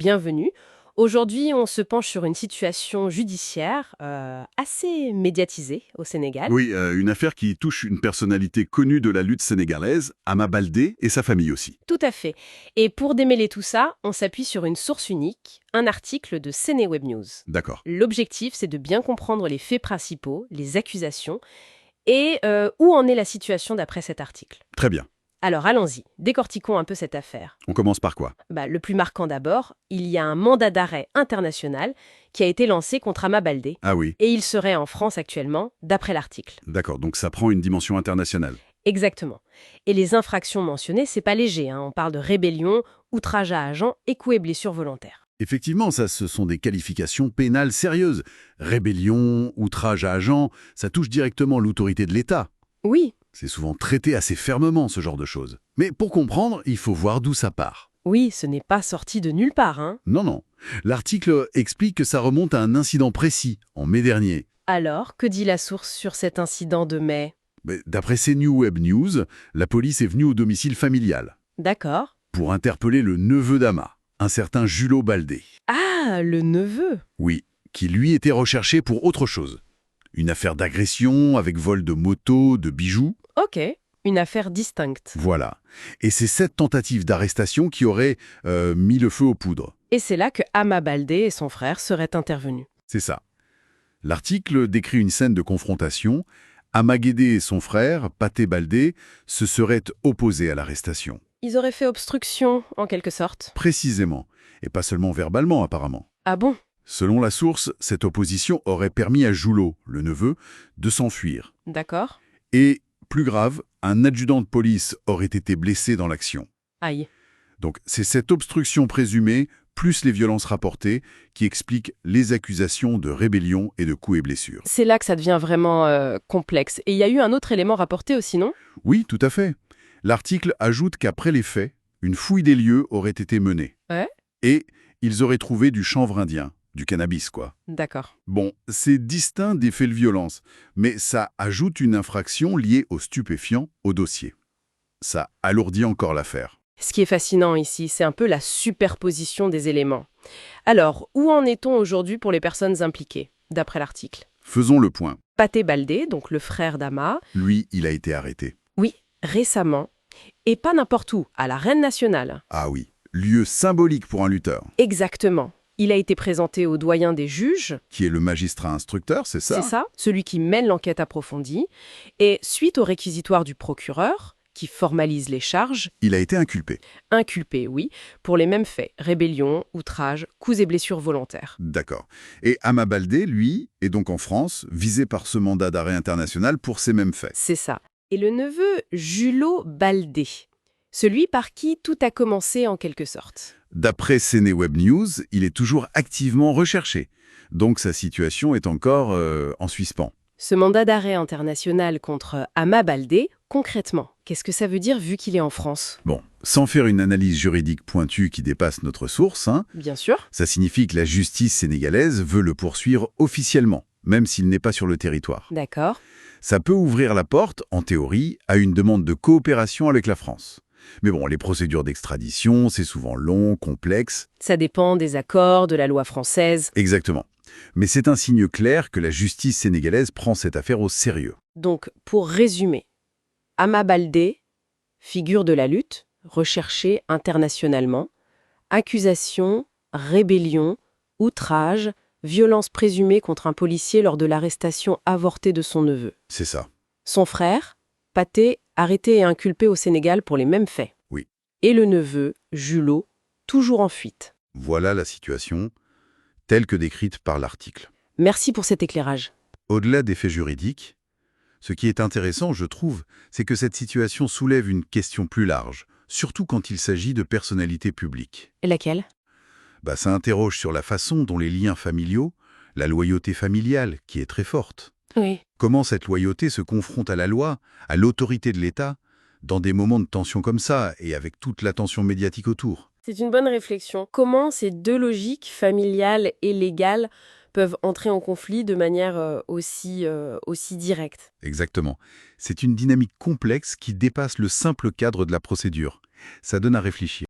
Bienvenue. Aujourd'hui, on se penche sur une situation judiciaire assez médiatisée au Sénégal. Oui, une affaire qui touche une personnalité connue de la lutte sénégalaise, Ama Baldé, et sa famille aussi. Tout à fait. Et pour démêler tout ça, on s'appuie sur une source unique, un article de Sénéweb News. D'accord. L'objectif, c'est de bien comprendre les faits principaux, les accusations, et où en est la situation d'après cet article. Très bien. Alors allons-y, décortiquons un peu cette affaire. On commence par quoi? Le plus marquant d'abord, il y a un mandat d'arrêt international qui a été lancé contre Ama Baldé. Ah oui, Et il serait en France actuellement, d'après l'article. d'accord, donc ça prend une dimension internationale. Exactement. Et les infractions mentionnées, c'est pas léger, hein. On parle de rébellion, outrage à agent et coups et blessures volontaires. Effectivement, ça, ce sont des qualifications pénales sérieuses. Rébellion, outrage à agent, ça touche directement l'autorité de l'État. Oui, C'est souvent traité assez fermement, ce genre de choses. Mais pour comprendre, il faut voir d'où ça part. oui, ce n'est pas sorti de nulle part, hein. Non, non. L'article explique que ça remonte à un incident précis, en mai dernier. Alors, que dit la source sur cet incident de mai? Mais d'après CNews News, la police est venue au domicile familial D'accord. pour interpeller le neveu d'Ama, un certain Julot Baldé. Ah, le neveu. Oui, qui lui était recherché pour autre chose. Une affaire d'agression avec vol de motos, de bijoux, Ok, une affaire distincte. voilà. Et c'est cette tentative d'arrestation qui aurait mis le feu aux poudres. Et c'est là que Ama Baldé et son frère seraient intervenus. C'est ça. L'article décrit une scène de confrontation. Ama Guédé et son frère, Pathé Baldé, se seraient opposés à l'arrestation. Ils auraient fait obstruction, en quelque sorte. Précisément. Et pas seulement verbalement, apparemment. Ah bon? Selon la source, cette opposition aurait permis à Julot, le neveu, de s'enfuir. D'accord. Et, plus grave, un adjudant de police aurait été blessé dans l'action. Aïe. Donc c'est cette obstruction présumée, plus les violences rapportées, qui expliquent les accusations de rébellion et de coups et blessures. C'est là que ça devient vraiment complexe. Et il y a eu un autre élément rapporté aussi, non? Oui, tout à fait. L'article ajoute qu'après les faits, une fouille des lieux aurait été menée. Ouais. Et ils auraient trouvé du chanvre indien, du cannabis quoi. D'accord. Bon, c'est distinct des faits de violence, mais ça ajoute une infraction liée aux stupéfiants au dossier. Ça alourdit encore l'affaire. Ce qui est fascinant ici, c'est un peu la superposition des éléments. Alors, où en est-on aujourd'hui pour les personnes impliquées, d'après l'article? Faisons le point. Pathé Baldé, donc le frère d'Ama, Lui, il a été arrêté. oui, récemment, et pas n'importe où, à l'Arène nationale. Ah oui, lieu symbolique pour un lutteur, Exactement. Il a été présenté au doyen des juges, qui est le magistrat instructeur, c'est ça? c'est ça, celui qui mène l'enquête approfondie, et suite au réquisitoire du procureur, qui formalise les charges, Il a été inculpé. inculpé, oui, pour les mêmes faits, rébellion, outrage, coups et blessures volontaires. D'accord. Et Ama Baldé, lui, est donc en France, visé par ce mandat d'arrêt international pour ces mêmes faits. C'est ça. Et le neveu Julot Baldé, celui par qui tout a commencé en quelque sorte. D'après CNews News, il est toujours activement recherché. Donc sa situation est encore en suspens. Ce mandat d'arrêt international contre Ama Baldé, concrètement, qu'est-ce que ça veut dire vu qu'il est en France? Bon, sans faire une analyse juridique pointue qui dépasse notre source, Bien sûr. ça signifie que la justice sénégalaise veut le poursuivre officiellement, même s'il n'est pas sur le territoire. D'accord. Ça peut ouvrir la porte, en théorie, à une demande de coopération avec la France. Mais bon, les procédures d'extradition, c'est souvent long, complexe. Ça dépend des accords, de la loi française. Exactement. Mais c'est un signe clair que la justice sénégalaise prend cette affaire au sérieux. Donc, pour résumer, Ama Baldé, figure de la lutte, recherché internationalement, accusation, rébellion, outrage, violence présumée contre un policier lors de l'arrestation avortée de son neveu. C'est ça. Son frère, Pathé, arrêté et inculpé au Sénégal pour les mêmes faits. Oui. Et le neveu, Julot, toujours en fuite. Voilà la situation, telle que décrite par l'article. Merci pour cet éclairage. Au-delà des faits juridiques, ce qui est intéressant, je trouve, c'est que cette situation soulève une question plus large, surtout quand il s'agit de personnalités publiques. Et laquelle? Ça interroge sur la façon dont les liens familiaux, la loyauté familiale, qui est très forte, Oui. comment cette loyauté se confronte à la loi, à l'autorité de l'État, dans des moments de tension comme ça, et avec toute l'attention médiatique autour. C'est une bonne réflexion. Comment ces deux logiques, familiale et légale, peuvent entrer en conflit de manière aussi directe? Exactement. C'est une dynamique complexe qui dépasse le simple cadre de la procédure. Ça donne à réfléchir.